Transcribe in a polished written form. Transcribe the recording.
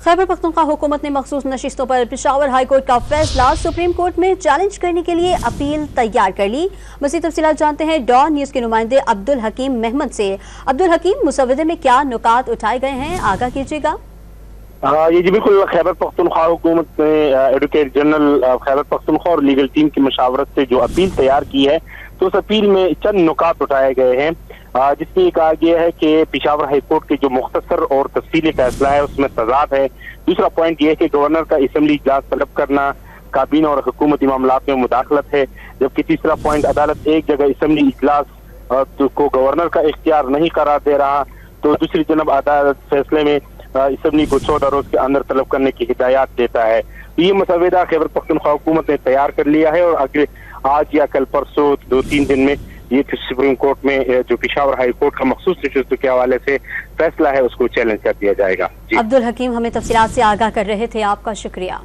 खैबर पख्तूनख्वा हुकूमत ने मखसूस नशिस्तों पर पेशावर हाई कोर्ट का फैसला सुप्रीम कोर्ट में चैलेंज करने के लिए अपील तैयार कर ली। मज़ीद तफसीलात जानते हैं डॉन न्यूज़ के नुमाइंदे अब्दुल हकीम महमद से। अब्दुल हकीम, मुसव्वदे में क्या नुकात उठाए गए हैं, आगाह कीजिएगा। ये जी बिल्कुल, खैबर पख्तूनख्वा हुकूमत ने एडवोकेट जनरल खैबर पख्तूनख्वा और लीगल टीम की मशावरत से जो अपील तैयार की है, तो उस अपील में चंद नुकात उठाए गए हैं, जिसमें कहा गया है कि पेशावर हाई कोर्ट के जो मुख्तसर और तफसीली फैसला है उसमें तजाद है। दूसरा पॉइंट ये है कि गवर्नर का असम्बली इजलास तलब करना काबीना और हुकूमती मामलात में मुदाखलत है। जबकि तीसरा पॉइंट, अदालत एक जगह असम्बली इजलास को गवर्नर का इख्तियार नहीं करार दे रहा, तो दूसरी जनब अदालत फैसले में असम्बली को 14 रोज के अंदर तलब करने की हिदायत देता है। ये मसवदा खैबर पख्तूनख्वा हुकूमत ने तैयार कर लिया है और अगले आज या कल परसों 2-3 दिन में ये सुप्रीम कोर्ट में जो पेशावर हाई कोर्ट का मखसूस नशिस्तों के हवाले से फैसला है उसको चैलेंज कर दिया जाएगा। अब्दुल हकीम हमें तफसीलात से आगाह कर रहे थे, आपका शुक्रिया।